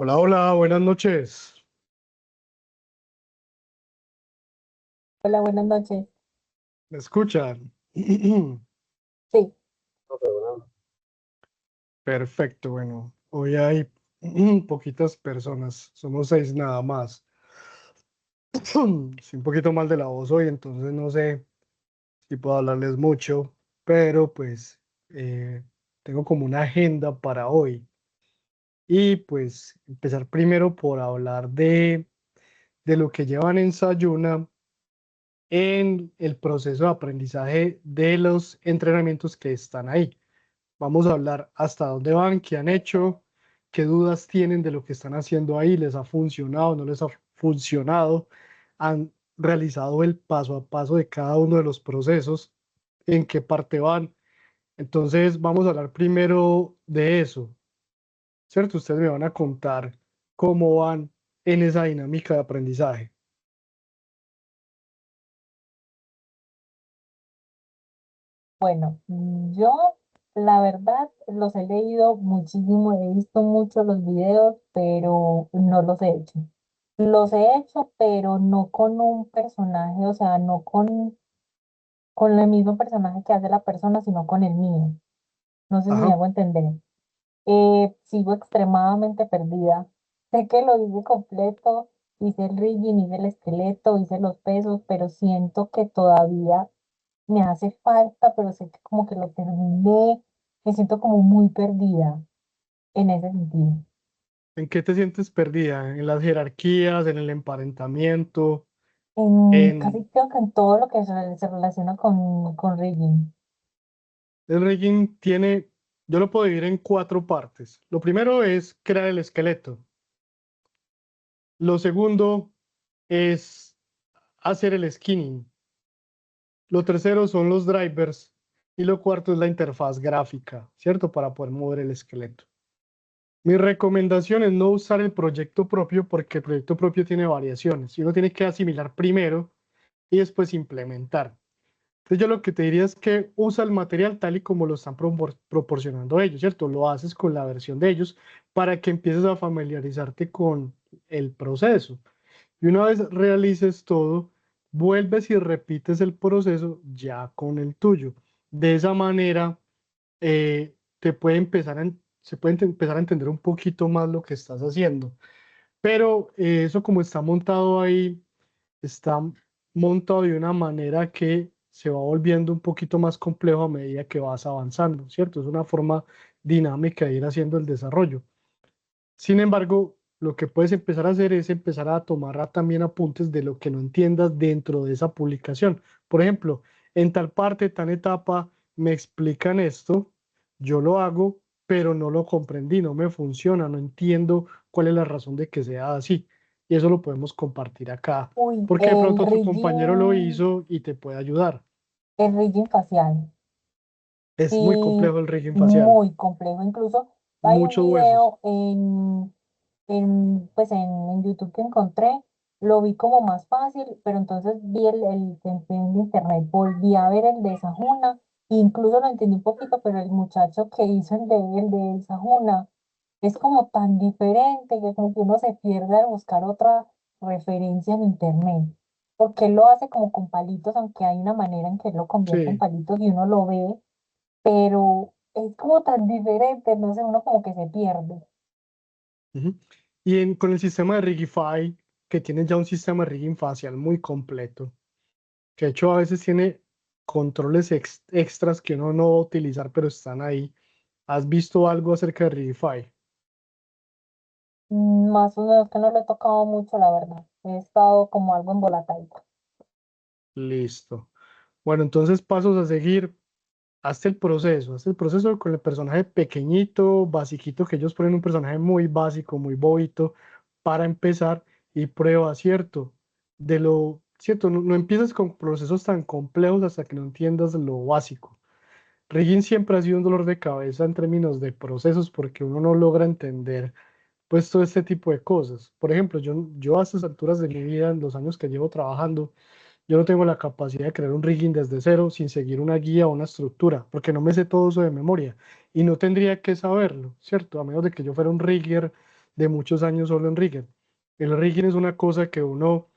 Hola, hola, buenas noches. Hola, buenas noches. ¿Me escuchan? Sí, Perfecto, bueno, hoy hay poquitas personas, somos seis nada más. Estoy un poquito mal de la voz hoy, entonces no sé si puedo hablarles mucho, pero pues eh, tengo como una agenda para hoy. Y pues empezar primero por hablar de lo que llevan en Sayuna en el proceso de aprendizaje de los entrenamientos que están ahí. Vamos a hablar hasta dónde van, qué han hecho, qué dudas tienen de lo que están haciendo ahí, les ha funcionado, no les ha funcionado, han realizado el paso a paso de cada uno de los procesos, en qué parte van. Entonces, vamos a hablar primero de eso, ¿cierto? Ustedes me van a contar cómo van en esa dinámica de aprendizaje. bueno, yo la verdad los he leído muchísimo, he visto muchos los videos, pero no los he hecho. Los he hecho, pero no con un personaje, o sea, no con el mismo personaje que hace la persona, sino con el mío. No sé si me Ajá. hago entender. Sigo extremadamente perdida. Sé que lo hice completo, hice el rigging, hice el esqueleto, hice los pesos, pero siento que todavía me hace falta, pero sé que como que lo terminé, me siento como muy perdida en ese sentido. ¿En qué te sientes perdida? ¿En las jerarquías, en el emparentamiento, Casi en creo que en todo lo que se relaciona con rigging. el rigging tiene, yo lo puedo dividir en cuatro partes. Lo primero es crear el esqueleto. Lo segundo es hacer el skinning. Lo tercero son los drivers. Y lo cuarto es la interfaz gráfica, ¿cierto? Para poder mover el esqueleto. Mi recomendación es no usar el proyecto propio porque el proyecto propio tiene variaciones y uno tiene que asimilar primero y después implementar. Entonces yo lo que te diría es que usa el material tal y como lo están proporcionando ellos, ¿cierto? Lo haces con la versión de ellos para que empieces a familiarizarte con el proceso. Y una vez realices todo, vuelves y repites el proceso ya con el tuyo. De esa manera, te puede empezar se puede empezar a entender un poquito más lo que estás haciendo. Pero eso como está montado ahí, está montado de una manera que se va volviendo un poquito más complejo a medida que vas avanzando, ¿cierto? Es una forma dinámica de ir haciendo el desarrollo. Sin embargo, lo que puedes empezar a hacer es empezar a tomar también apuntes de lo que no entiendas dentro de esa publicación. Por ejemplo, en tal parte, tal etapa, me explican esto, yo lo hago, pero no lo comprendí, no me funciona, no entiendo cuál es la razón de que sea así. Y eso lo podemos compartir acá, Uy, porque de pronto tu compañero lo hizo y te puede ayudar. el rigging facial. Es muy Sí, complejo el régimen facial, muy complejo. Incluso hay un muchos huesos. video en YouTube que encontré, lo vi como más fácil, pero entonces vi el que en internet, volví a ver el de Sahuna, incluso lo entendí un poquito, pero el muchacho que hizo el de Sahuna es como tan diferente que como que uno se pierde al buscar otra referencia en internet, porque él lo hace como con palitos, aunque hay una manera en que él lo convierte en Sí. palitos y uno lo ve, pero es como tan diferente, no sé, uno como que se pierde. Ujú. Y con el sistema de Rigify, que tiene ya un sistema de rigging facial muy completo, que de hecho a veces tiene controles extras que uno no va a utilizar, pero están ahí. ¿Has visto algo acerca de Rigify? Más o menos que no le he tocado mucho, la verdad. He estado como algo embolatadita. Listo. Bueno, entonces pasos a seguir. Hazte el proceso con el personaje pequeñito, basiquito, que ellos ponen un personaje muy básico, muy bobito, para empezar y prueba, ¿cierto? ¿Cierto? No, no empieces con procesos tan complejos hasta que no entiendas lo básico. Rigging siempre ha sido un dolor de cabeza en términos de procesos porque uno no logra entender pues todo este tipo de cosas. Por ejemplo, yo a estas alturas de mi vida, en los años que llevo trabajando, yo no tengo la capacidad de crear un rigging desde cero sin seguir una guía o una estructura, porque no me sé todo eso de memoria y no tendría que saberlo, ¿cierto? A menos de que yo fuera un rigger de muchos años solo en rigging. El rigging es una cosa que uno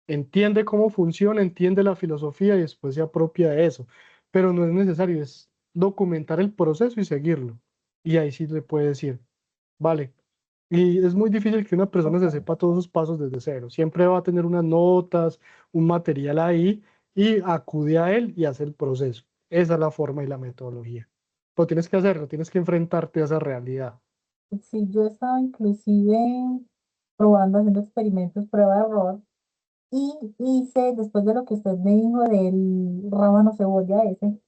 entiende cómo funciona, entiende la filosofía y después se apropia de eso. Pero no es necesario, es documentar el proceso y seguirlo. Y ahí sí le puede decir, vale. Y es muy difícil que una persona se Ok. sepa todos esos pasos desde cero. Siempre va a tener unas notas, un material ahí y acude a él y hace el proceso. Esa es la forma y la metodología. Pero tienes que hacerlo, tienes que enfrentarte a esa realidad. Sí, yo estaba inclusive probando, haciendo experimentos, prueba de error, y hice, después de lo que usted me dijo del rábano cebolla ese,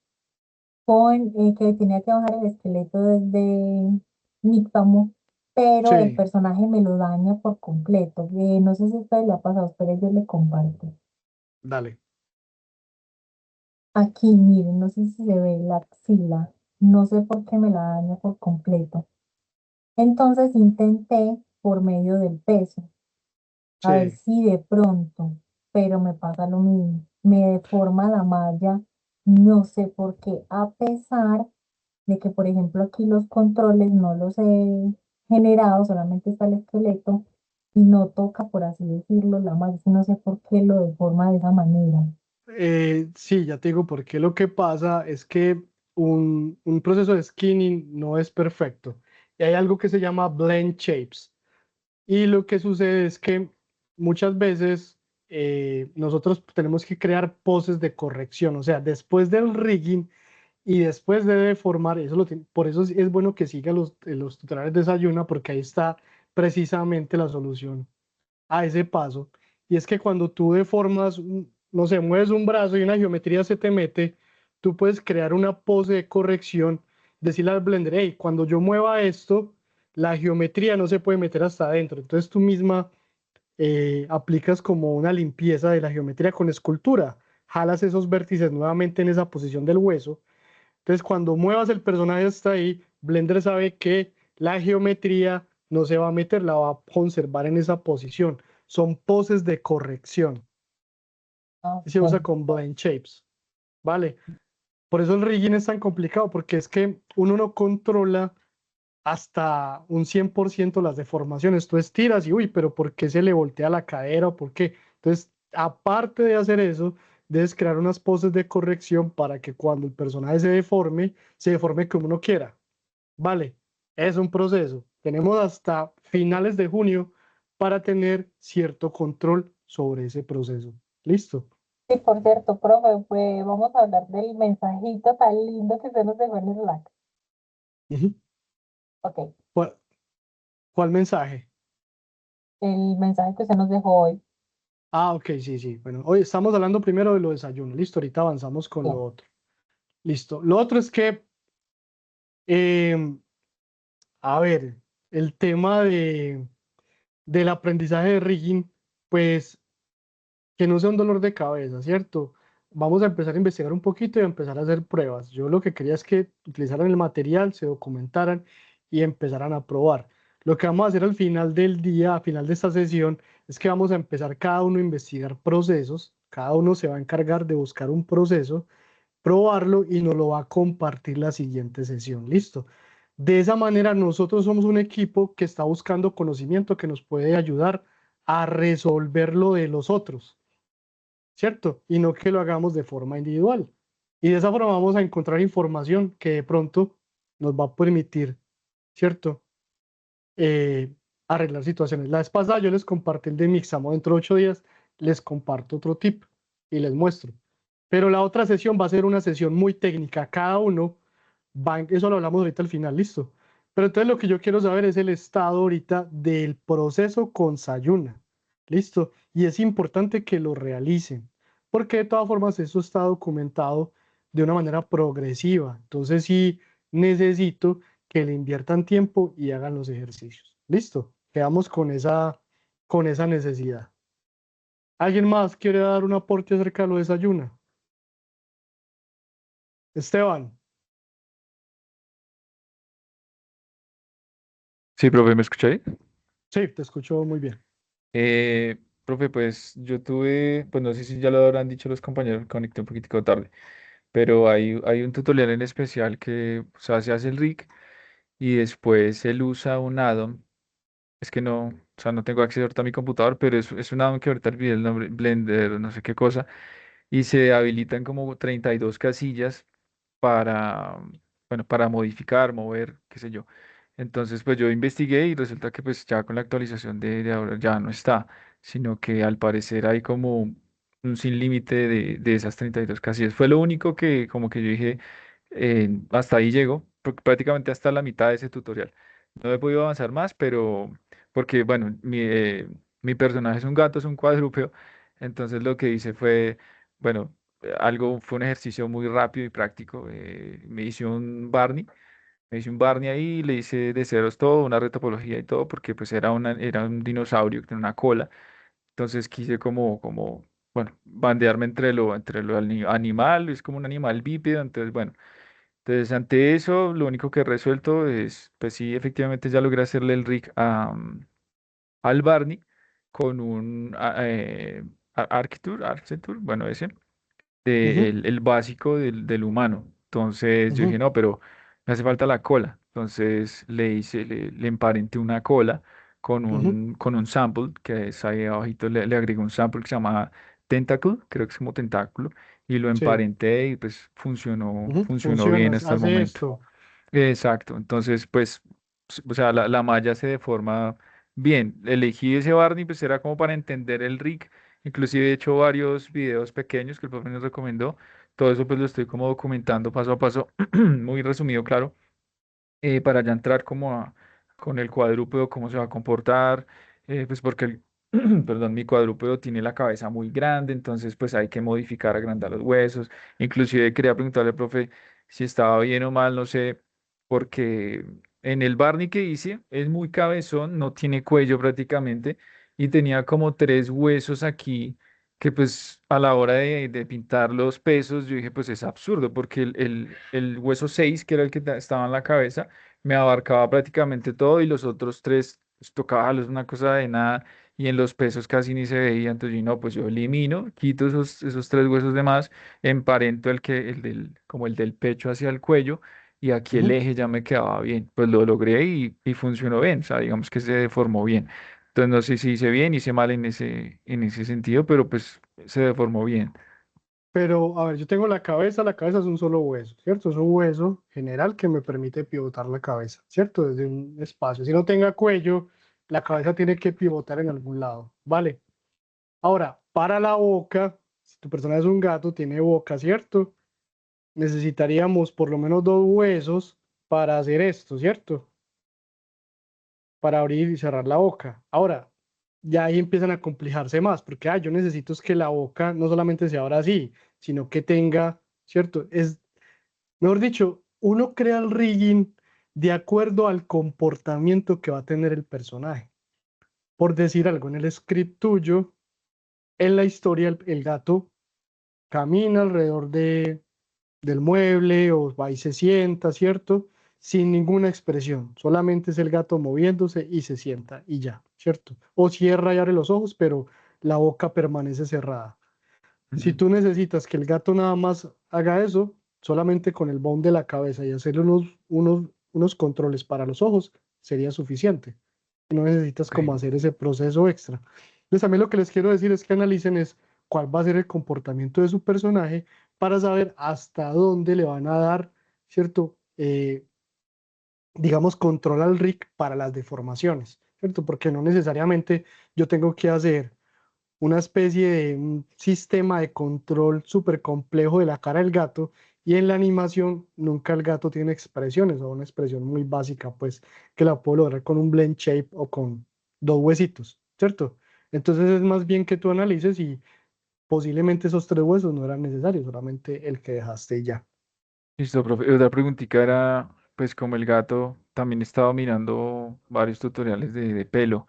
con que tenía que bajar el esqueleto desde Nixamo, pero el Sí, personaje me lo daña por completo. No sé si a usted le ha pasado, pero yo le comparto. dale. Aquí, miren, no sé si se ve la axila, no sé por qué me la daña por completo. Entonces intenté por medio del peso, a ver Sí. si de pronto, pero me pasa lo mismo, me deforma la malla, no sé por qué, a pesar de que, por ejemplo, aquí los controles no los he generado, solamente está el esqueleto y no toca, por así decirlo, la malla, no sé por qué lo deforma de esa manera. Sí, ya te digo, porque lo que pasa es que un proceso de skinning no es perfecto. Y hay algo que se llama blend shapes. Y lo que sucede es que muchas veces nosotros tenemos que crear poses de corrección. O sea, después del rigging y después de deformar, por eso es bueno que siga los tutoriales de Sayuna, porque ahí está precisamente la solución a ese paso. Y es que cuando tú deformas, no sé, mueves un brazo y una geometría se te mete, tú puedes crear una pose de corrección, decirle al Blender, hey, cuando yo mueva esto, la geometría no se puede meter hasta adentro. Entonces tú misma aplicas como una limpieza de la geometría con escultura. Jalas esos vértices nuevamente en esa posición del hueso. Entonces, cuando muevas el personaje hasta ahí, Blender sabe que la geometría no se va a meter, la va a conservar en esa posición. Son poses de corrección. Y se usa Ok. con blend shapes, ¿vale? Por eso el rigging es tan complicado, porque es que uno no controla hasta un 100% las deformaciones. Tú estiras y, uy, pero ¿por qué se le voltea la cadera o por qué? Entonces, aparte de hacer eso, debes crear unas poses de corrección para que cuando el personaje se deforme como uno quiera. Vale, es un proceso. Tenemos hasta finales de junio para tener cierto control sobre ese proceso. ¿Listo? Sí, por cierto, profe, pues vamos a hablar del mensajito tan lindo que se nos dejó en Slack. Ujú. Ok, ¿Cuál, cuál mensaje? el mensaje que se nos dejó hoy. Ah, ok, sí, sí. Bueno, hoy estamos hablando primero de los desayunos. Listo, ahorita avanzamos con lo Bien. otro. Listo. Lo otro es que, em, a ver, el tema del aprendizaje de rigging, pues que no sea un dolor de cabeza, ¿cierto? Vamos a empezar a investigar un poquito y a empezar a hacer pruebas. Yo lo que quería es que utilizaran el material, se documentaran y empezaran a probar. Lo que vamos a hacer al final del día, al final de esta sesión, es que vamos a empezar cada uno a investigar procesos. Cada uno se va a encargar de buscar un proceso, probarlo y nos lo va a compartir la siguiente sesión. ¿Listo? De esa manera, nosotros somos un equipo que está buscando conocimiento que nos puede ayudar a resolver lo de los otros. ¿Cierto? Y no que lo hagamos de forma individual. Y de esa forma vamos a encontrar información que de pronto nos va a permitir, ¿cierto? Arreglar situaciones. La vez pasada yo les compartí el de Mixamo, dentro de 8 días les comparto otro tip y les muestro. Pero la otra sesión va a ser una sesión muy técnica. Cada uno eso lo hablamos ahorita al final, listo. Pero entonces lo que yo quiero saber es el estado ahorita del proceso con Sayuna, listo. Y es importante que lo realicen, porque de todas formas eso está documentado de una manera progresiva. Entonces sí necesito que le inviertan tiempo y hagan los ejercicios. Listo. Quedamos con esa necesidad. ¿Alguien más quiere dar un aporte acerca de lo de Sayuna? Esteban, Sí, profe, ¿me escucháis? sí, te escucho muy bien. Profe, pues yo tuve, pues no sé si ya lo habrán dicho los compañeros, conecté un poquitico tarde, pero hay un tutorial en especial que, o sea, se hace el rig y después él usa un add-on es que no, o sea, no tengo acceso ahorita a mi computador, pero es una que ahorita olvidé el nombre, Blender, no sé qué cosa, y se habilitan como 32 casillas para, bueno, para modificar, mover, qué sé yo. Entonces, pues yo investigué y resulta que pues ya con la actualización de ahora ya no está, sino que al parecer hay como un sin límite de esas 32 casillas. Fue lo único que como que yo dije, hasta ahí llego, prácticamente hasta la mitad de ese tutorial. No he podido avanzar más, pero porque, bueno, mi personaje es un gato, es un cuadrúpedo, entonces lo que hice fue, bueno, fue un ejercicio muy rápido y práctico. Me hice un Barney ahí, le hice de ceros todo, una retopología y todo, porque pues era un dinosaurio que tenía una cola. Entonces quise bueno, bandearme entre lo animal, es como un animal bípedo, entonces bueno. Entonces, ante eso, lo único que he resuelto es, pues sí, efectivamente ya logré hacerle el rig al Barney con un Architecture, bueno, ese Ujú, el básico del humano. Entonces yo dije, ujú, no, pero me hace falta la cola. Entonces le emparenté una cola ujú. con un sample, que es ahí abajito, le agregué un sample que se llama Tentacle, creo que es como tentáculo, y lo Sí, emparenté y pues ujú. funcionó Funciona, bien hasta el hace momento. esto. Exacto, entonces pues, o sea, la malla se deforma bien. Elegí ese Barney, pues era como para entender el rig. Inclusive he hecho varios videos pequeños que el profe nos recomendó. Todo eso pues lo estoy como documentando paso a paso, muy resumido, claro, para ya entrar con el cuadrúpedo, cómo se va a comportar, pues porque perdón, mi cuadrúpedo tiene la cabeza muy grande, entonces pues hay que modificar, agrandar los huesos. Inclusive quería preguntarle al profe si estaba bien o mal, no sé, porque en el Barney que hice es muy cabezón, no tiene cuello prácticamente, y tenía como tres huesos aquí que pues a la hora de pintar los pesos, yo dije, pues es absurdo, porque el hueso 6 que era el que estaba en la cabeza, me abarcaba prácticamente todo y los otros tres, pues, tocaba jalarlos una cosa de nada y en los pesos casi ni se veía, entonces yo no, pues yo elimino, quito esos tres huesos de más, emparento como el del pecho hacia el cuello y aquí el Ujú. eje ya me quedaba bien, pues lo logré y funcionó bien, o sea, digamos que se deformó bien. Entonces no sé si hice bien, hice mal en ese sentido, pero pues se deformó bien. Pero, a ver, yo tengo la cabeza es un solo hueso, ¿cierto? Es un hueso general que me permite pivotar la cabeza, ¿cierto? Desde un espacio. Si no tenga cuello, la cabeza tiene que pivotar en algún lado, ¿vale? Ahora, para la boca, si tu persona es un gato, tiene boca, ¿cierto? Necesitaríamos por lo menos dos huesos para hacer esto, ¿cierto? Para abrir y cerrar la boca. Ahora, ya ahí empiezan a complicarse más, porque yo necesito es que la boca no solamente se abra así, sino que tenga, ¿cierto? Mejor dicho, uno crea el rigging de acuerdo al comportamiento que va a tener el personaje. Por decir algo, en el script tuyo, en la historia, el gato camina alrededor del mueble o va y se sienta, ¿cierto? Sin ninguna expresión, solamente es el gato moviéndose y se sienta y ya, ¿cierto? O cierra y abre los ojos, pero la boca permanece cerrada. Si Ujú. tú necesitas que el gato nada más haga eso, solamente con el bone de la cabeza y hacerle unos controles para los ojos, sería suficiente. No necesitas como Ok. hacer ese proceso extra. Entonces, también lo que les quiero decir es que analicen es cuál va a ser el comportamiento de su personaje para saber hasta dónde le van a dar, ¿cierto? Digamos, control al rig para las deformaciones, ¿cierto? Porque no necesariamente yo tengo que hacer una especie de un sistema de control súper complejo de la cara del gato y en la animación nunca el gato tiene expresiones o una expresión muy básica, pues que la puedo lograr con un blend shape o con dos huesitos, ¿cierto? Entonces es más bien que tú analices y posiblemente esos tres huesos no eran necesarios, solamente el que dejaste y ya. Listo, profe. Otra preguntita era, pues como el gato, también estaba mirando varios tutoriales de pelo.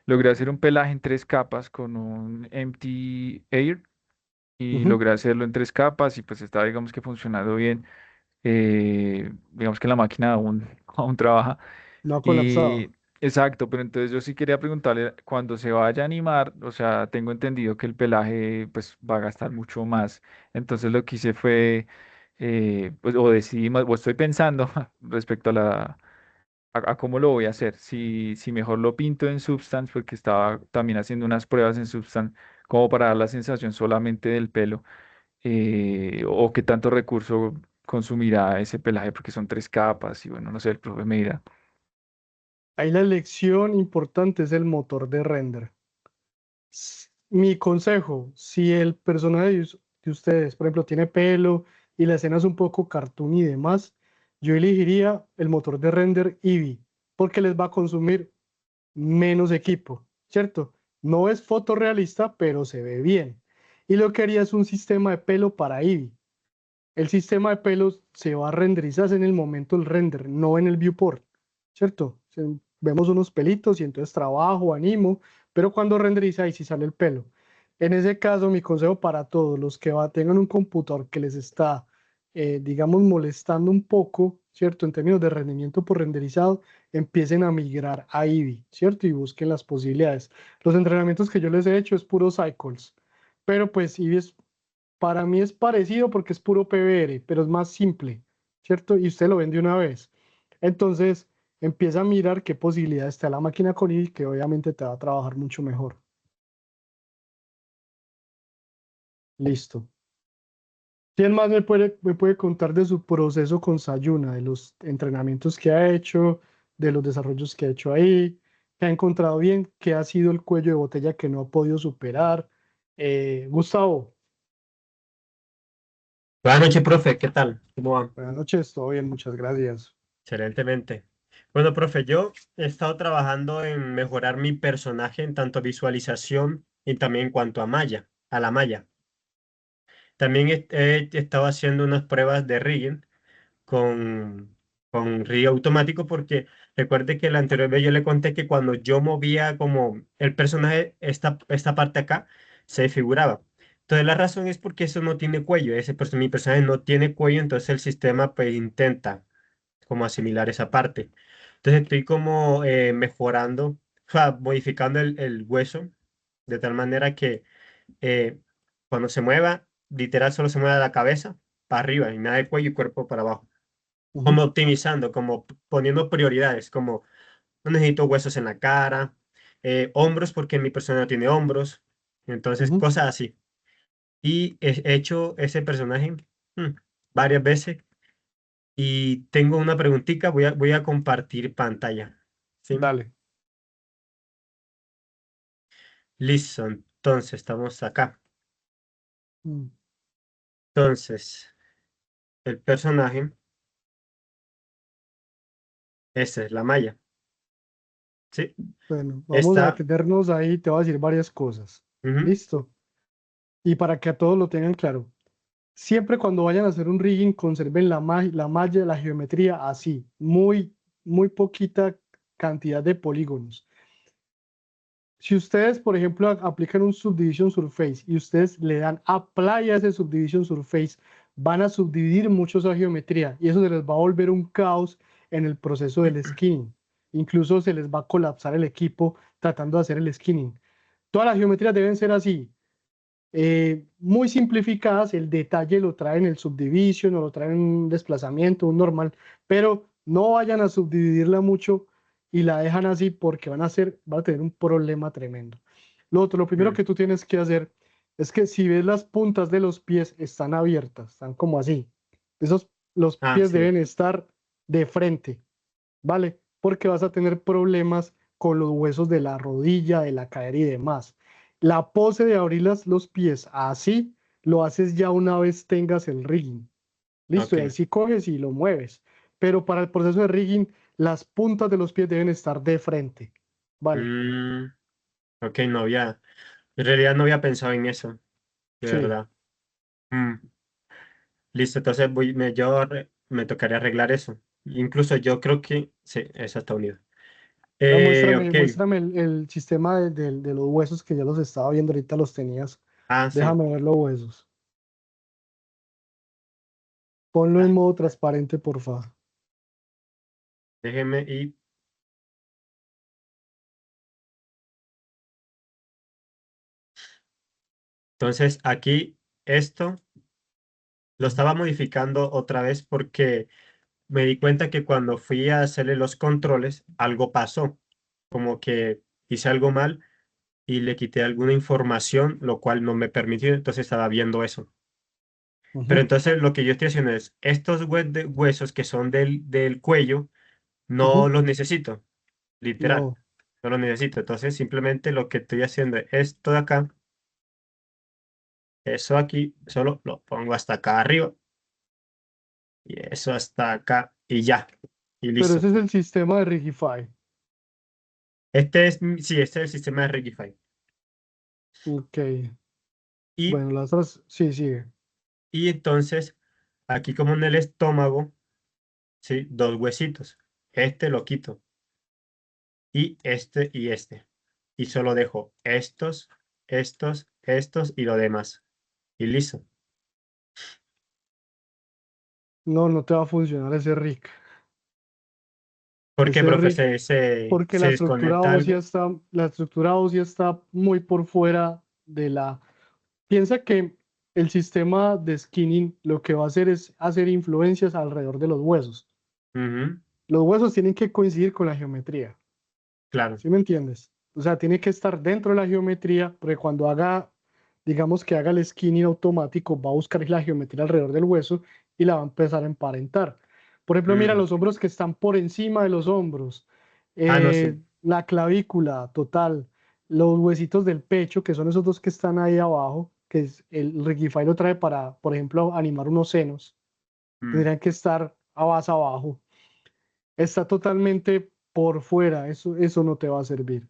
Logré hacer un pelaje en tres capas con un Empty Air y Ujú. logré hacerlo en tres capas y pues estaba, digamos que funcionando bien. Digamos que la máquina aún, aún trabaja. No ha Y colapsado. exacto, pero entonces yo sí quería preguntarle, cuando se vaya a animar, o sea, tengo entendido que el pelaje pues va a gastar mucho más. Entonces lo que hice fue, pues o decidí, o estoy pensando respecto a a cómo lo voy a hacer. Si mejor lo pinto en Substance, porque estaba también haciendo unas pruebas en Substance, como para dar la sensación solamente del pelo, o qué tanto recurso consumirá ese pelaje, porque son 3 capas, y bueno, no sé, el profe me dirá. Ahí la elección importante es el motor de render. Mi consejo, si el personaje de ustedes, por ejemplo, tiene pelo y la escena es un poco cartoon y demás, yo elegiría el motor de render Eevee, porque les va a consumir menos equipo, ¿cierto? No es fotorrealista, pero se ve bien. Y lo que haría es un sistema de pelo para Eevee. El sistema de pelos se va a renderizar en el momento del render, no en el viewport, ¿cierto? Vemos unos pelitos y entonces trabajo, animo, pero cuando renderiza ahí sí sale el pelo. En ese caso, mi consejo para todos los que tengan un computador que les está, digamos, molestando un poco, ¿cierto? En términos de rendimiento por renderizado, empiecen a migrar a Eevee, ¿cierto? Y busquen las posibilidades. Los entrenamientos que yo les he hecho es puro Cycles, pero pues Eevee es para mí es parecido porque es puro PBR, pero es más simple, ¿cierto? Y usted lo vende una vez. Entonces, empieza a mirar qué posibilidades está la máquina con I, que obviamente te va a trabajar mucho mejor. Listo. ¿Quién más me puede contar de su proceso con Sayuna, de los entrenamientos que ha hecho, de los desarrollos que ha hecho ahí, que ha encontrado bien, qué ha sido el cuello de botella que no ha podido superar? Gustavo, Buenas noches, profe, ¿qué tal? ¿Cómo va? buenas noches, todo bien, muchas gracias. Excelentemente. Bueno, profe, yo he estado trabajando en mejorar mi personaje en tanto visualización y también en cuanto a la malla. También he estado haciendo unas pruebas de rigging con, con rig automático porque recuerde que la anterior vez yo le conté que cuando yo movía como el personaje, esta parte acá, se desfiguraba. Entonces la razón es porque eso no tiene cuello, mi personaje no tiene cuello, entonces el sistema pues intenta como asimilar esa parte. Entonces estoy como mejorando, o sea, modificando el hueso de tal manera que eh, cuando se mueva, literal solo se mueva la cabeza para arriba y nada de cuello y cuerpo para abajo. Como Ujú, optimizando, como poniendo prioridades, como no necesito huesos en la cara, hombros porque mi persona no tiene hombros, entonces ujú. cosas así. Y he hecho ese personaje mm, varias veces y tengo una preguntita, voy a compartir pantalla. ¿Sí? Dale. Listo, entonces estamos acá. Mm. Entonces, el personaje, esta es la malla. ¿Sí? Bueno, vamos a Está, detenernos ahí, te voy a decir varias cosas. ujú, ¿Listo? Y para que a todos lo tengan claro, siempre cuando vayan a hacer un rigging, conserven la malla, la geometría así, muy poquita cantidad de polígonos. Si ustedes, por ejemplo, aplican un Subdivision Surface y ustedes le dan Apply a ese Subdivision Surface, van a subdividir mucho esa geometría y eso se les va a volver un caos en el proceso del skinning. Incluso se les va a colapsar el equipo tratando de hacer el skinning. Todas las geometrías deben ser así, muy simplificadas, el detalle lo traen el subdivision o lo traen un desplazamiento, un normal, pero no vayan a subdividirla mucho y la dejan así porque van a tener un problema tremendo. Lo primero mm, que tú tienes que hacer es que si ves las puntas de los pies están abiertas, están como así. Los ah, pies sí. deben estar de frente, ¿vale? Porque vas a tener problemas con los huesos de la rodilla, de la cadera y demás. La pose de abrir los pies así lo haces ya una vez tengas el rigging. Listo, y ahí Ok. sí coges y lo mueves. Pero para el proceso de rigging, las puntas de los pies deben estar de frente. Vale, Mm, ok, en realidad no había pensado en eso, de sí. verdad. Mm, listo, entonces me tocaría arreglar eso. Incluso yo creo que, sí, eso está unido. Ahora muéstrame, Ok, muéstrame el sistema de los huesos que ya los estaba viendo, ahorita los tenías. sí. Déjame ver los huesos. Ponlo en Ah, modo transparente, por favor. déjeme y entonces aquí esto lo estaba modificando otra vez porque me di cuenta que cuando fui a hacerle los controles, algo pasó, como que hice algo mal y le quité alguna información, lo cual no me permitió, entonces estaba viendo eso. Pero Ujú. entonces lo que yo estoy haciendo es, estos huesos que son del cuello, no Ujú. los necesito, literal, No, no los necesito. Entonces simplemente lo que estoy haciendo es esto de acá, eso aquí, solo lo pongo hasta acá arriba y eso hasta acá y ya, y pero listo. ese es el sistema de Rigify. Sí, este es el sistema de Rigify. Ok, Y, bueno, las otras, sí, sigue. y entonces, aquí como en el estómago, sí, dos huesitos. Este lo quito y este. Y solo dejo estos y lo demás. Y listo. No, no te va a funcionar ese rig. ¿Por qué, Ese profe? rig, porque Se desconecta algo? la estructura ósea está muy por fuera de la. Piensa que el sistema de skinning lo que va a hacer es hacer influencias alrededor de los huesos. Ujú, Los huesos tienen que coincidir con la geometría, claro. ¿sí me entiendes? O sea, tiene que estar dentro de la geometría, porque cuando haga, digamos que haga el skinning automático, va a buscar la geometría alrededor del hueso y la va a empezar a emparentar. Por ejemplo, mira Mm. los hombros que están por encima de los hombros, Ah, no, sí. la clavícula total, los huesitos del pecho, que son esos dos que están ahí abajo, que es, el Rigify lo trae para, por ejemplo, animar unos senos, Mm. tendrían que estar a base abajo. Está totalmente por fuera, eso no te va a servir.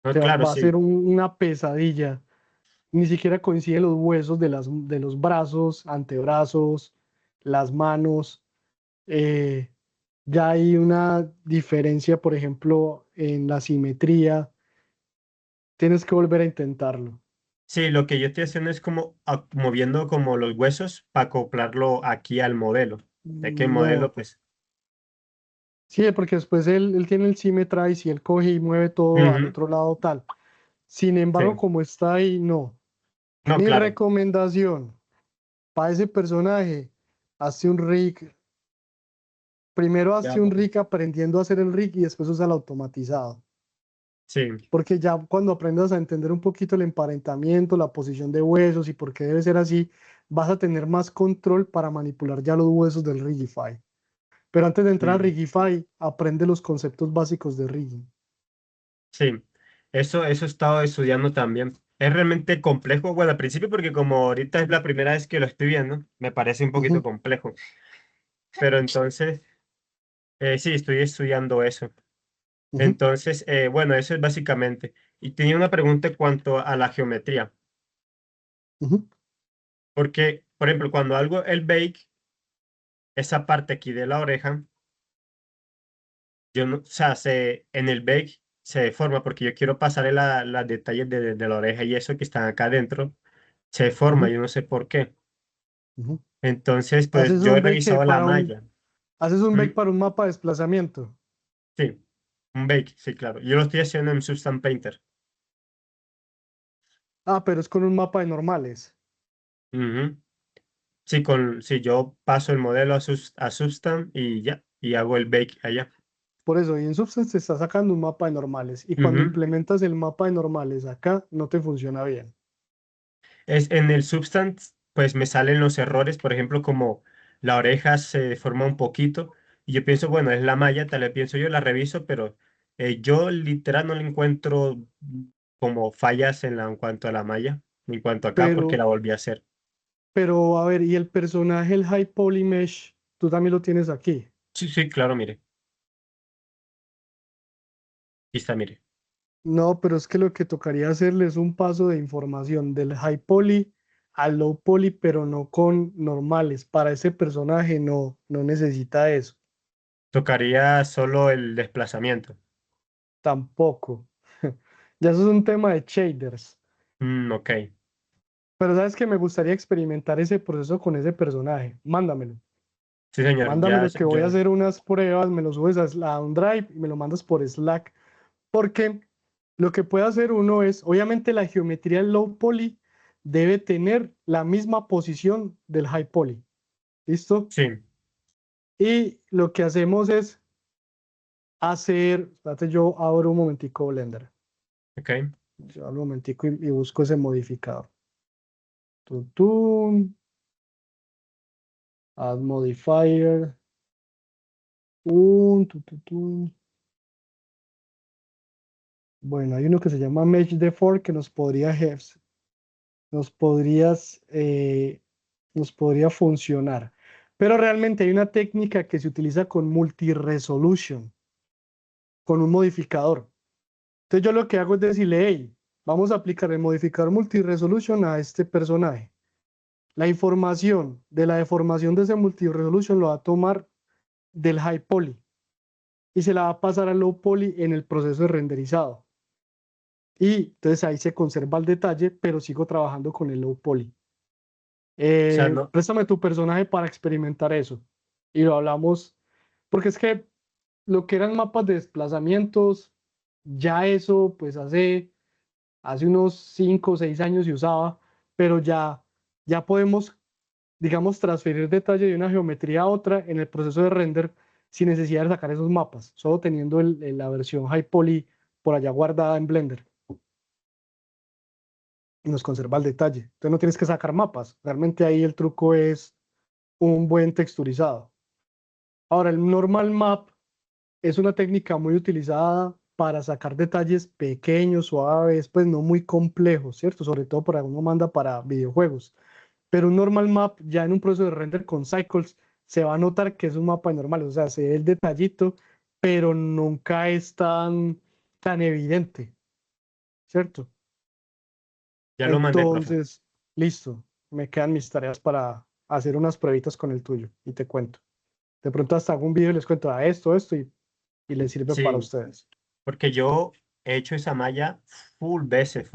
No, claro, Va a ser sí. una pesadilla. Ni siquiera coinciden los huesos de los brazos, antebrazos, las manos. eh, ya hay una diferencia, por ejemplo, en la simetría. Tienes que volver a intentarlo. Sí, lo que yo estoy haciendo es como moviendo como los huesos para acoplarlo aquí al modelo. Ya que el modelo, No. pues. Sí, porque después él tiene el Symmetrize y él coge y mueve todo al Ujú, otro lado tal. Sin embargo, sí. como está ahí, no. No, Mi claro. recomendación para ese personaje, hazte un rig. Primero Ya, hazte un rig aprendiendo a hacer el rig y después usa el automatizado. sí, Porque ya cuando aprendas a entender un poquito el emparentamiento, la posición de huesos y por qué debe ser así, vas a tener más control para manipular ya los huesos del Rigify. Pero antes de entrar a mm, Rigify, aprende los conceptos básicos de rigging. sí. Eso he estado estudiando también. Es realmente complejo, bueno, al principio porque como ahorita es la primera vez que lo estoy viendo, me parece un poquito Ujú, complejo. Pero entonces, sí, estoy estudiando eso. ujú, Entonces, bueno, eso es básicamente. Y tenía una pregunta en cuanto a la geometría. ujú. Porque, por ejemplo, cuando hago el bake, esa parte aquí de la oreja, yo no, o sea, en el bake se deforma porque yo quiero pasarle las detalles de la oreja y eso que están acá adentro, se deforma, Ujú, yo no sé por qué. ujú. Entonces, pues Haces yo he un bake revisado la malla. haces un ¿Mm? bake para un mapa de desplazamiento. Sí, un bake, sí, claro. Yo lo estoy haciendo en Substance Painter. Ah, pero es con un mapa de normales. Ujú. Sí, sí, yo paso el modelo a Substance y ya, y hago el bake allá. Por eso, y en Substance te está sacando un mapa de normales. Y cuando Ujú. implementas el mapa de normales acá, no te funciona bien. Es en el Substance, pues me salen los errores, por ejemplo, como la oreja se deforma un poquito y yo pienso, bueno, es la malla, tal vez pienso yo, la reviso, pero yo literal no le encuentro como fallas en cuanto a la malla, en cuanto a acá, porque Pero, la volví a hacer. pero, a ver, y el personaje, el High Poly Mesh, tú también lo tienes aquí. Sí, sí, claro, mire, aquí está, mire. No, pero es que lo que tocaría hacerle es un paso de información del High Poly al Low Poly, pero no con normales. Para ese personaje no necesita eso. Tocaría solo el desplazamiento. Tampoco. Ya eso es un tema de shaders. Ok. Pero sabes que me gustaría experimentar ese proceso con ese personaje. Mándamelo. Sí, señor, ya Mándamelo que voy a yo. hacer unas pruebas, me lo subes a un Drive y me lo mandas por Slack. Porque lo que puede hacer uno es, obviamente la geometría del low poly debe tener la misma posición del high poly. ¿Listo? Sí. Y lo que hacemos es espérate, yo abro un momentico Blender. Ok. Yo abro un momentico y busco ese modificador. Tutun, add modifier. Tututun. Bueno, hay uno que se llama Mesh Default que nos podrías, nos podría funcionar. Pero realmente hay una técnica que se utiliza con multi-resolution, con un modificador. Entonces yo lo que hago es decirle, hey, vamos a aplicar el modificador multi-resolution a este personaje. La información de la deformación de ese multi-resolution lo va a tomar del high poly y se la va a pasar al low poly en el proceso de renderizado. Y entonces ahí se conserva el detalle, pero sigo trabajando con el low poly. O sea, no, Préstame tu personaje para experimentar eso. Y lo hablamos, porque es que lo que eran mapas de desplazamientos, ya eso pues hace unos 5 o 6 años se usaba, pero ya podemos, digamos, transferir detalle de una geometría a otra en el proceso de render sin necesidad de sacar esos mapas, solo teniendo la versión High Poly por allá guardada en Blender y nos conserva el detalle. Entonces no tienes que sacar mapas, realmente ahí el truco es un buen texturizado. Ahora, el normal map es una técnica muy utilizada para sacar detalles pequeños, suaves, pues no muy complejos, ¿cierto? Sobre todo para uno manda para videojuegos. Pero un normal map, ya en un proceso de render con cycles, se va a notar que es un mapa normal, o sea, se ve el detallito, pero nunca es tan evidente, ¿cierto? ya lo mandé, profe. Entonces, listo, me quedan mis tareas para hacer unas pruebitas con el tuyo y te cuento. De pronto hasta hago un video y les cuento esto y les sirve para Sí, ustedes. porque yo he hecho esa malla full veces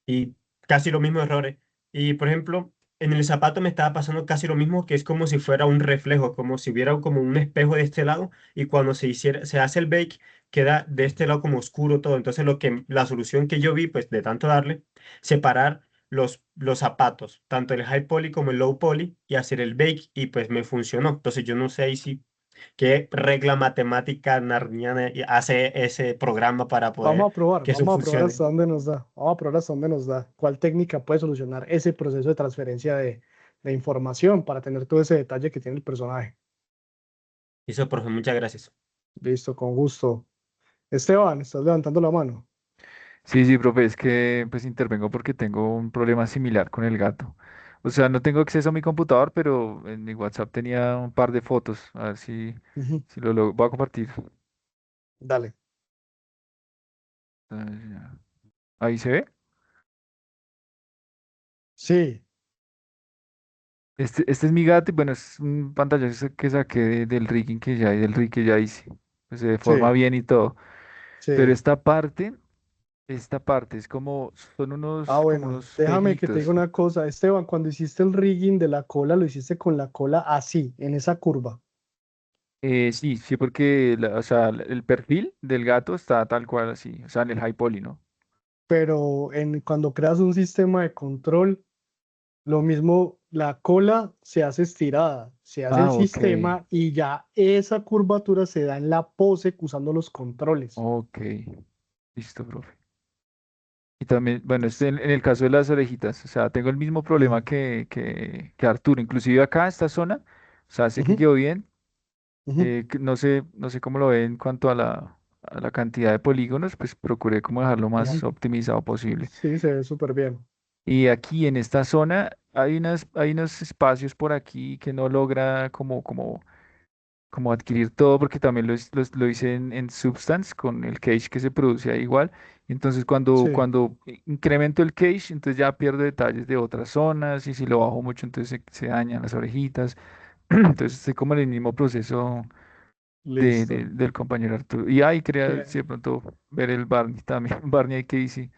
y casi los mismos errores. Y por ejemplo, en el zapato me estaba pasando casi lo mismo, que es como si fuera un reflejo, como si hubiera como un espejo de este lado y cuando se hace el bake queda de este lado como oscuro todo. Entonces la solución que yo vi, pues de tanto darle, separar los zapatos, tanto el high poly como el low poly y hacer el bake y pues me funcionó. Entonces yo no sé ahí si qué regla matemática narniana hace ese programa para poder que eso Vamos a probar funcione. hasta dónde nos da, vamos a probar hasta dónde nos da, cuál técnica puede solucionar ese proceso de transferencia de información para tener todo ese detalle que tiene el personaje. Eso, profe, muchas gracias. Listo, con gusto. Esteban, estás levantando la mano. Sí, sí, profe, es que pues intervengo porque tengo un problema similar con el gato. O sea, no tengo acceso a mi computador, pero en mi WhatsApp tenía un par de fotos. A ver Ujú. si lo voy a compartir. Dale. Ya. Ahí se ve. Sí, Este es mi gato y bueno, es un pantallazo que saqué del rigging que ya hay, del rig que ya hice. Pues se deforma sí, bien y todo. Pero sí. esta parte es como, son como Bueno, unos déjame que te diga pelitos. una cosa. Esteban, cuando hiciste el rigging de la cola, lo hiciste con la cola así, en esa curva. Sí, sí, porque o sea, el perfil del gato está tal cual así, o sea, en el high poly, ¿no? Pero cuando creas un sistema de control, lo mismo, la cola se hace estirada, se hace el Ah, ok, sistema y ya esa curvatura se da en la pose usando los controles. ok, listo, profe. Y también, bueno, Entonces, en el caso de las orejitas, o sea, tengo el mismo problema mm, que Arturo, inclusive acá, esta zona, o sea, sé que ujú, quedó bien, ujú, que no sé cómo lo ve en cuanto a la cantidad de polígonos, pues procuré como dejarlo más ujú. optimizado posible. Sí, se ve súper bien. Y aquí en esta zona hay unos espacios por aquí que no logra como adquirir todo, porque también lo hice en Substance con el cache que se produce ahí igual. Entonces Sí, cuando incremento el cache, entonces ya pierdo detalles de otras zonas y si lo bajo mucho, entonces se dañan las orejitas. Entonces estoy como en el mismo proceso listo. del compañero Arturo. Y ahí quería Que- si de pronto ver el Barney también, Barney Casey,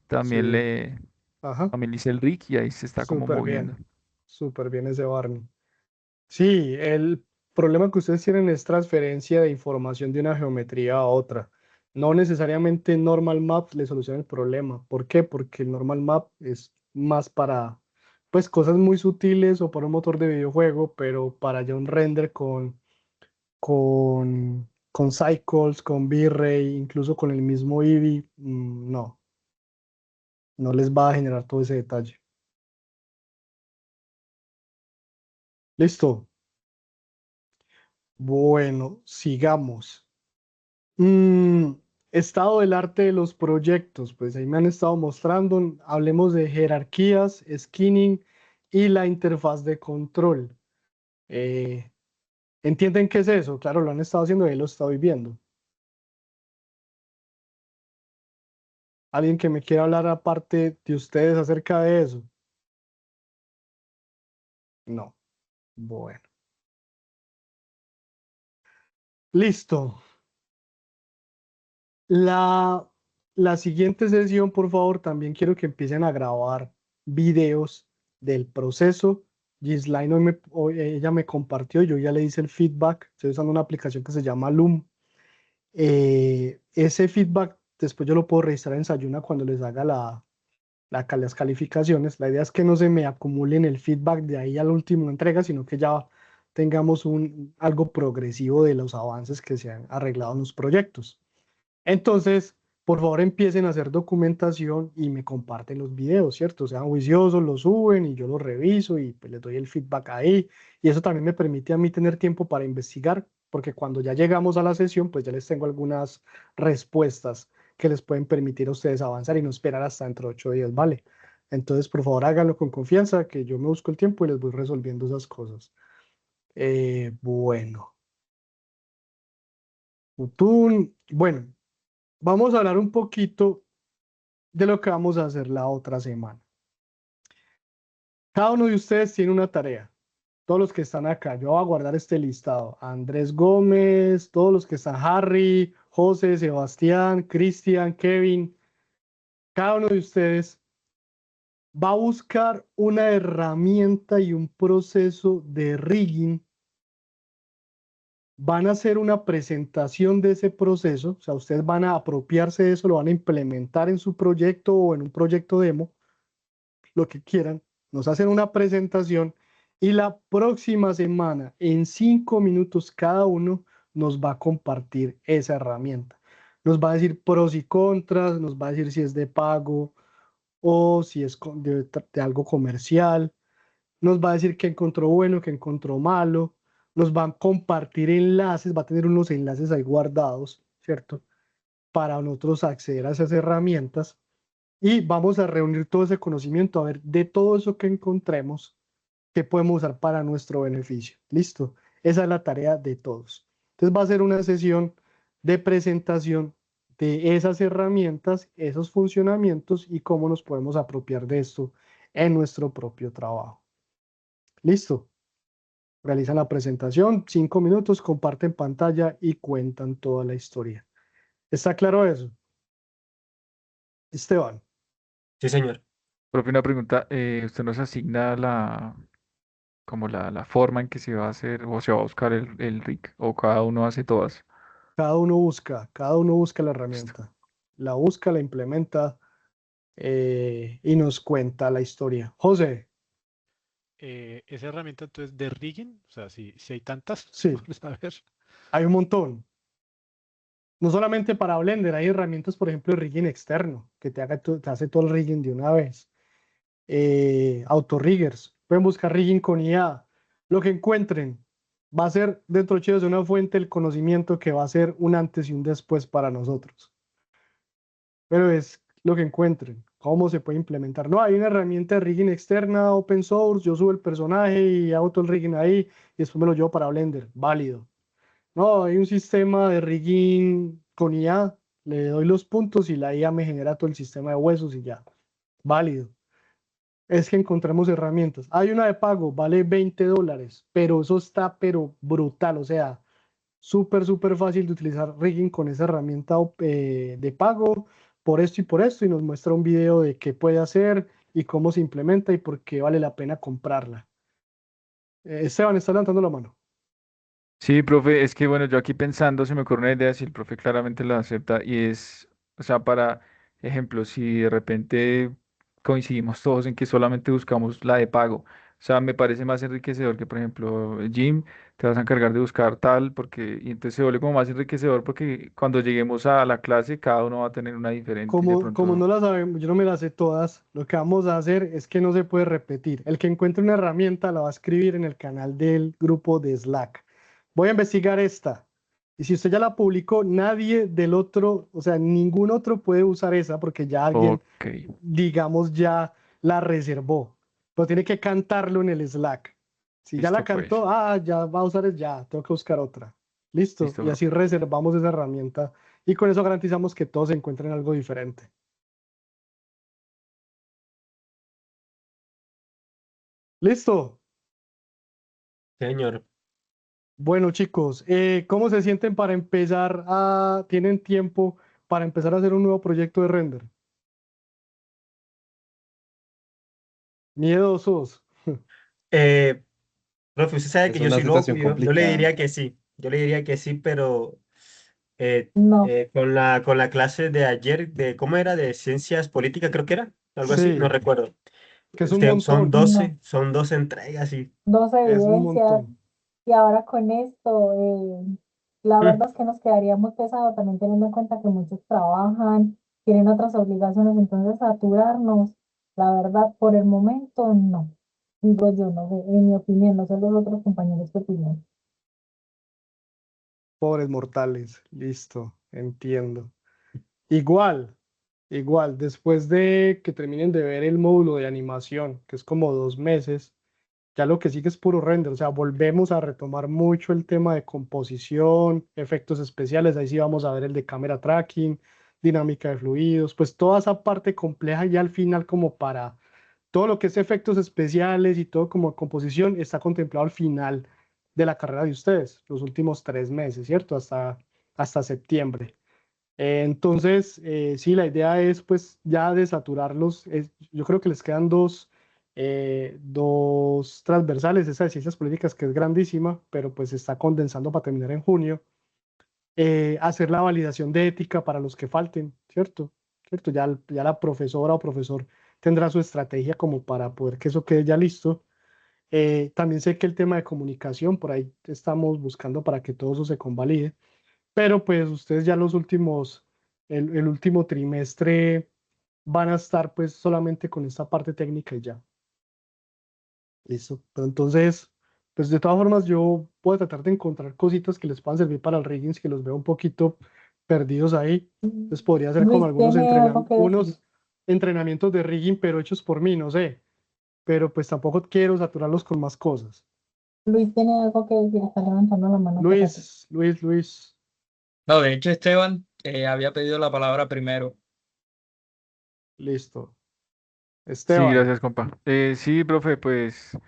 también sí, le, ajá, también le hice el rig y ahí se está como moviendo. súper bien ese Barney. Sí, el problema que ustedes tienen es transferencia de información de una geometría a otra. No necesariamente normal map le soluciona el problema. ¿Por qué? Porque el normal map es más pues cosas muy sutiles o para un motor de videojuego, pero para ya un render con cycles, con V-Ray, incluso con el mismo Eevee, no, no les va a generar todo ese detalle. Listo. Bueno, sigamos. Mm, Estado del arte de los proyectos, pues ahí me han estado mostrando, hablemos de jerarquías, skinning y la interfaz de control. Eh, ¿Entienden qué es eso? Claro, lo han estado haciendo y lo estoy viendo. ¿Alguien que me quiera hablar aparte de ustedes acerca de eso? No. Bueno. Listo. La, la siguiente sesión, por favor, también quiero que empiecen a grabar videos del proceso. Gislaine ella me compartió, yo ya le hice el feedback. Estoy usando una aplicación que se llama Loom. Ese feedback después yo lo puedo registrar en Sayuna cuando les haga las calificaciones. La idea es que no se me acumulen el feedback de ahí a la última entrega, sino que ya tengamos algo progresivo de los avances que se han arreglado en los proyectos. Entonces, por favor, empiecen a hacer documentación y me comparten los videos, ¿cierto? Sean juiciosos, los suben y yo los reviso y pues les doy el feedback ahí. Y eso también me permite a mí tener tiempo para investigar, porque cuando ya llegamos a la sesión, pues ya les tengo algunas respuestas que les pueden permitir a ustedes avanzar y no esperar hasta dentro de 8 días, ¿vale? Entonces, por favor, háganlo con confianza, que yo me busco el tiempo y les voy resolviendo esas cosas. Bueno, bueno, vamos a hablar un poquito de lo que vamos a hacer la otra semana. Cada uno de ustedes tiene una tarea. Todos los que están acá, yo voy a guardar este listado. Andrés Gómez, todos los que están, Harry, José, Sebastián, Cristian, Kevin. Cada uno de ustedes va a buscar una herramienta y un proceso de rigging. Van a hacer una presentación de ese proceso, o sea, ustedes van a apropiarse de eso, lo van a implementar en su proyecto o en un proyecto demo, lo que quieran, nos hacen una presentación y la próxima semana, en 5 minutos cada uno, nos va a compartir esa herramienta. Nos va a decir pros y contras, nos va a decir si es de pago o si es de algo comercial, nos va a decir qué encontró bueno, qué encontró malo, nos va a compartir enlaces, va a tener unos enlaces ahí guardados, ¿cierto? Para nosotros acceder a esas herramientas y vamos a reunir todo ese conocimiento, a ver de todo eso que encontremos, qué podemos usar para nuestro beneficio. ¿Listo? Esa es la tarea de todos. Entonces va a ser una sesión de presentación de esas herramientas, esos funcionamientos y cómo nos podemos apropiar de esto en nuestro propio trabajo. ¿Listo? Realizan la presentación, 5 minutos, comparten pantalla y cuentan toda la historia. ¿Está claro eso? Esteban. Sí, señor. Profe, una pregunta, ¿usted nos asigna como la forma en que se va a hacer o se va a buscar el RIC o cada uno hace todas? Cada uno busca la Listo. herramienta. La busca, la implementa y nos cuenta la historia. José, Esa herramienta entonces de rigging, o sea, si hay tantas, sí, por saber. hay un montón. No solamente para Blender, hay herramientas, por ejemplo, de rigging externo, que te hace todo el rigging de una vez. Autoriggers, pueden buscar rigging con IA. Lo que encuentren va a ser dentro de Chidos una fuente del conocimiento que va a ser un antes y un después para nosotros. Pero es lo que encuentren, cómo se puede implementar. No, hay una herramienta de rigging externa, open source, yo subo el personaje y hago todo el rigging ahí y después me lo llevo para Blender, válido. No, hay un sistema de rigging con IA, le doy los puntos y la IA me genera todo el sistema de huesos y ya, válido. Es que encontremos herramientas. Hay una de pago, vale $20, pero eso está pero brutal, o sea, súper, súper fácil de utilizar rigging con esa herramienta de pago por esto y nos muestra un video de qué puede hacer y cómo se implementa y por qué vale la pena comprarla. Esteban, está levantando la mano. Sí, profe, es que bueno, yo aquí pensando, se me ocurre una idea, si el profe claramente la acepta, y es, o sea, para ejemplo, si de repente coincidimos todos en que solamente buscamos la de pago. O sea, me parece más enriquecedor que, por ejemplo, Jim, te vas a encargar de buscar tal, porque, y entonces se vuelve como más enriquecedor porque cuando lleguemos a la clase, cada uno va a tener una diferente y de Como no pronto, las sabemos, yo no me las sé todas, lo que vamos a hacer es que no se puede repetir. El que encuentre una herramienta la va a escribir en el canal del grupo de Slack. Voy a investigar esta. Y si usted ya la publicó, nadie del otro, o sea, ningún otro puede usar esa porque ya alguien, ok, digamos, ya la reservó. Pero tiene que cantarlo en el Slack. Si ya la listo pues, cantó, ya va a usar, ya, tengo que buscar otra. Listo. listo, Y así profe. reservamos esa herramienta y con eso garantizamos que todos encuentren algo diferente. Listo. Señor. Bueno, chicos, ¿cómo se sienten para empezar tienen tiempo para empezar a hacer un nuevo proyecto de render? Miedosos. Eh, Profe, usted sabe que Es yo una soy loco, situación yo le complicada. diría que sí, yo le diría que sí, pero No, con la clase de ayer, de ¿cómo era? De ciencias políticas, creo que era, algo así, no Sí, recuerdo. que es un montón. no. Son 12 entregas y Dos Es un evidencias. montón. Y ahora con esto, la mm, verdad es que nos quedaría muy pesado también teniendo en cuenta que muchos trabajan, tienen otras obligaciones, entonces saturarnos, la verdad, por el momento no. Digo yo, no sé, en mi opinión, no sé los otros compañeros que opinan. Pobres mortales. Listo, entiendo. Igual, igual, después de que terminen de ver el módulo de animación, que es como 2 meses. Ya lo que sigue es puro render, o sea, volvemos a retomar mucho el tema de composición, efectos especiales, ahí sí vamos a ver el de cámara tracking, dinámica de fluidos, pues toda esa parte compleja ya al final como para todo lo que es efectos especiales y todo como composición está contemplado al final de la carrera de ustedes, los últimos 3 meses, ¿cierto? Hasta septiembre. Entonces, sí, la idea es pues ya desaturarlos. Yo creo que les quedan dos transversales, esa de ciencias políticas que es grandísima, pero pues se está condensando para terminar en junio. Hacer la validación de ética para los que falten, ¿cierto? ¿Cierto? Ya la profesora o profesor tendrá su estrategia como para poder que eso quede ya listo. También sé que el tema de comunicación, por ahí estamos buscando para que todo eso se convalide. Pero pues ustedes ya el último trimestre van a estar pues solamente con esta parte técnica y ya. Listo. Pero entonces, pues de todas formas yo puedo tratar de encontrar cositas que les puedan servir para el rigging, que los veo un poquito perdidos ahí. Entonces podría ser como Luis tiene algo que decir. unos entrenamientos de rigging, pero hechos por mí, no sé. Pero pues tampoco quiero saturarlos con más cosas. Luis tiene algo que decir, está levantando la mano hace rato. Luis. No, de hecho, Esteban había pedido la palabra primero. Listo. Sí, Esteban. gracias, compa. Sí, profe, pues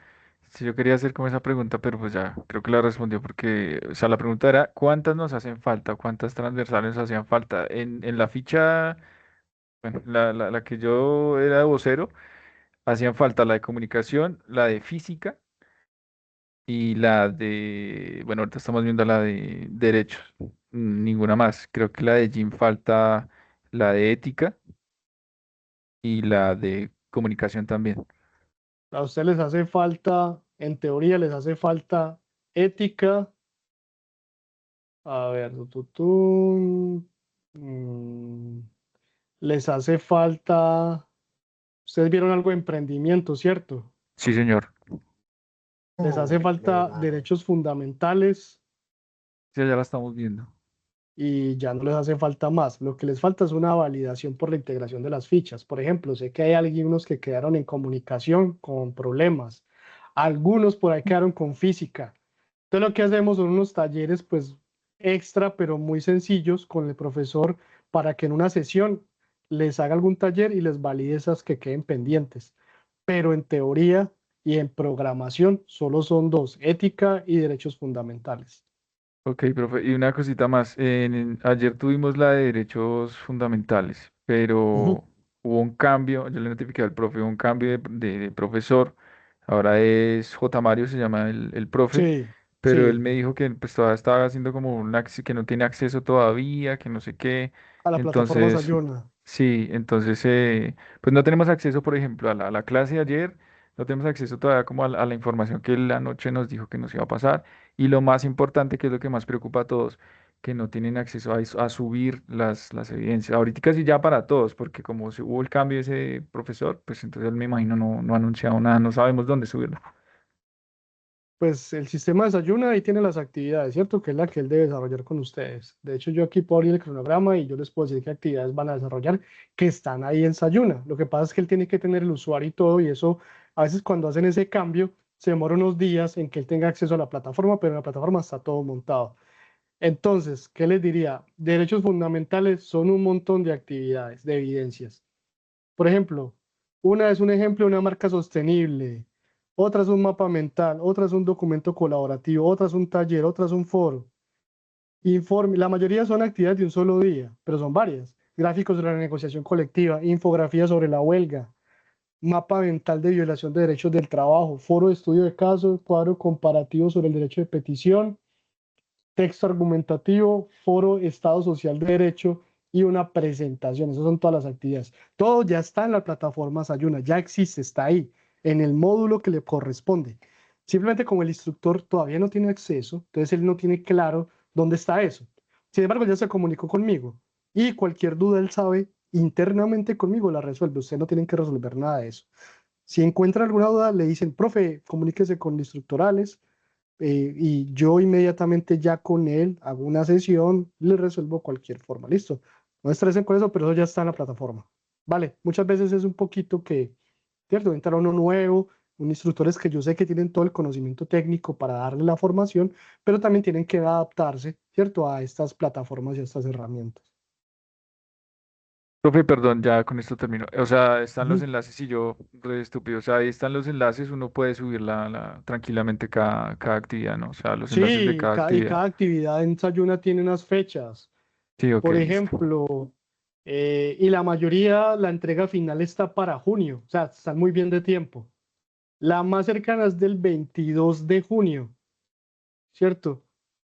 sí, yo quería hacer como esa pregunta, pero pues ya creo que la respondió porque, o sea, la pregunta era, ¿cuántas nos hacen falta? ¿Cuántas transversales nos hacían falta? En la ficha, bueno, la que yo era de vocero, hacían falta la de comunicación, la de física y la de, bueno, ahorita estamos viendo la de derechos, ninguna más. Creo que la de Jim falta la de ética y la de comunicación también. A ustedes les hace falta, en teoría les hace falta ética. A ver, mm, les hace falta, ustedes vieron algo de emprendimiento, ¿cierto? Sí, señor. Les hace falta hermano. derechos fundamentales Sí, ya la estamos viendo. y ya no les hace falta más. Lo que les falta es una validación por la integración de las fichas. Por ejemplo, sé que hay algunos que quedaron en comunicación con problemas. Algunos por ahí quedaron con física. Entonces lo que hacemos son unos talleres pues extra, pero muy sencillos con el profesor para que en una sesión les haga algún taller y les valide esas que queden pendientes. Pero en teoría y en programación solo son dos, ética y derechos fundamentales. Ok, profe. Y una cosita más. Ayer tuvimos la de derechos fundamentales, Ujú. pero hubo un cambio. Yo le notifiqué al profe, hubo un cambio de profesor. Ahora es J. Mario, se llama el profe, Sí, pero él sí, me dijo que pues todavía estaba haciendo como que no tiene acceso todavía, que no sé qué. a la plataforma Entonces, Sayuna. Sí, entonces, pues no tenemos acceso, por ejemplo, a la clase de ayer, no tenemos acceso todavía como a la información que él la noche nos dijo que nos iba a pasar. Y lo más importante, que es lo que más preocupa a todos, que no tienen acceso a subir las evidencias. Ahorita sí ya para todos, porque como hubo el cambio de ese profesor, pues entonces él me imagino no ha anunciado nada, no sabemos dónde subirlo. Pues el sistema desayuna ahí tiene las actividades, ¿cierto? Que es la que él debe desarrollar con ustedes. De hecho, yo aquí puedo abrir el cronograma y yo les puedo decir qué actividades van a desarrollar que están ahí en Sayuna. Lo que pasa es que él tiene que tener el usuario y todo, y eso a veces cuando hacen ese cambio se demora unos días en que él tenga acceso a la plataforma, pero en la plataforma está todo montado. Entonces, ¿qué les diría? Derechos fundamentales son un montón de actividades, de evidencias. Por ejemplo, una es un ejemplo de una marca sostenible, otra es un mapa mental, otra es un documento colaborativo, otra es un taller, otra es un foro. Informe, la mayoría son actividades de un solo día, pero son varias. Gráficos sobre la negociación colectiva, infografías sobre la huelga, mapa mental de violación de derechos del trabajo, foro de estudio de casos, cuadro comparativo sobre el derecho de petición, texto argumentativo, foro, Estado Social de Derecho y una presentación. Esas son todas las actividades. Todo ya está en la plataforma Sayuna, ya existe, está ahí, en el módulo que le corresponde. Simplemente como el instructor todavía no tiene acceso, entonces él no tiene claro dónde está eso. Sin embargo, ya se comunicó conmigo y cualquier duda él sabe internamente conmigo la resuelve. Ustedes no tienen que resolver nada de eso. Si encuentran alguna duda, le dicen, profe, comuníquese con instructorales y yo inmediatamente ya con él hago una sesión, le resuelvo cualquier forma. Listo. No estresen con eso, pero eso ya está en la plataforma. Vale, muchas veces es un poquito que, ¿cierto? Entra uno nuevo, un instructores que yo sé que tienen todo el conocimiento técnico para darle la formación, pero también tienen que adaptarse, ¿cierto? A estas plataformas y a estas herramientas. Profe, perdón, ya con esto termino. O sea, están los Ujú. enlaces y yo, re estúpido, o sea, ahí están los enlaces, uno puede subir tranquilamente cada actividad, ¿no? O sea, los enlaces de Sí, cada y actividad. cada actividad en Sayuna tiene unas fechas. Sí, ok, Por listo. ejemplo, y la mayoría, la entrega final está para junio, o sea, están muy bien de tiempo. La más cercana es del 22 de junio, ¿cierto?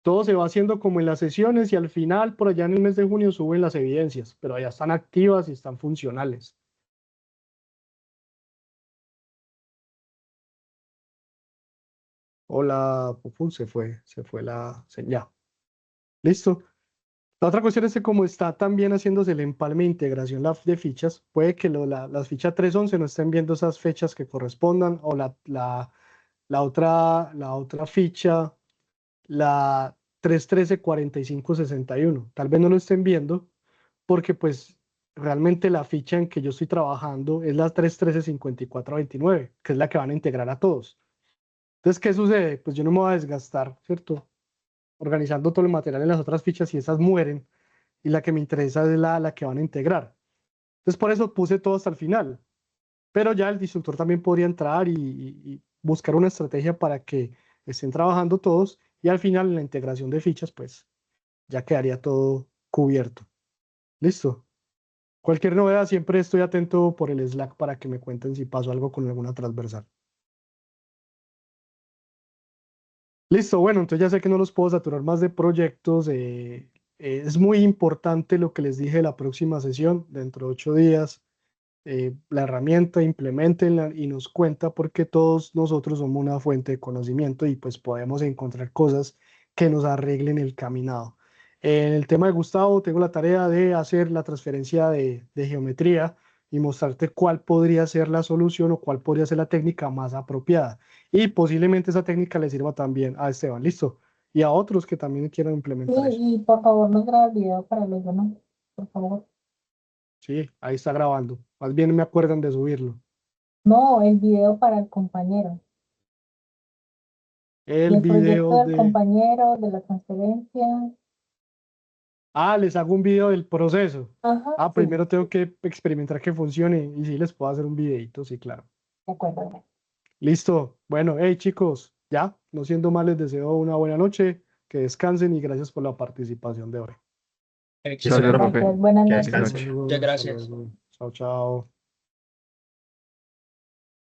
Todo se va haciendo como en las sesiones y al final, por allá en el mes de junio, suben las evidencias, pero ya están activas y están funcionales. Hola, Pupu, se fue la señal. ¿Listo? La otra cuestión es que como está también haciéndose el empalme de integración de fichas, puede que las fichas 311 no estén viendo esas fechas que correspondan o la otra ficha, la 313-4561. Tal vez no lo estén viendo porque pues realmente la ficha en que yo estoy trabajando es la 313-5429, que es la que van a integrar a todos. Entonces, ¿qué sucede? Pues yo no me voy a desgastar, ¿cierto? Organizando todo el material en las otras fichas y esas mueren y la que me interesa es la que van a integrar. Entonces, por eso puse todo hasta el final. Pero ya el instructor también podría entrar y buscar una estrategia para que estén trabajando todos y al final en la integración de fichas, pues ya quedaría todo cubierto. ¿Listo? Cualquier novedad, siempre estoy atento por el Slack para que me cuenten si pasó algo con alguna transversal. Listo, bueno, entonces ya sé que no los puedo saturar más de proyectos. Es muy importante lo que les dije de la próxima sesión, dentro de 8 días. La herramienta, implementenla y nos cuenta porque todos nosotros somos una fuente de conocimiento y pues podemos encontrar cosas que nos arreglen el caminado. En el tema de Gustavo, tengo la tarea de hacer la transferencia de geometría y mostrarte cuál podría ser la solución o cuál podría ser la técnica más apropiada. Y posiblemente esa técnica le sirva también a Esteban, ¿listo? Y a otros que también quieran Sí, implementar eso. y por favor no graba el video para luego, ¿no? Por favor. Sí, ahí está grabando. Más bien me acuerdan de subirlo. No, el video para el compañero. Y El el proyecto video del de... compañero, de la transferencia. Ah, les hago un video del proceso. Ajá, Ah, sí, primero tengo que experimentar que funcione y sí les puedo hacer un videito, sí, claro. de acuerdo. Listo. Bueno, hey chicos, ya, no siendo más, les deseo una buena noche, que descansen y gracias por la participación de hoy. Sí, señor Gracias, Excelente. profe. profe. Gracias, buenas Que noches. Hasta descanse. luego, Muchas hasta gracias. luego. Chao, chao.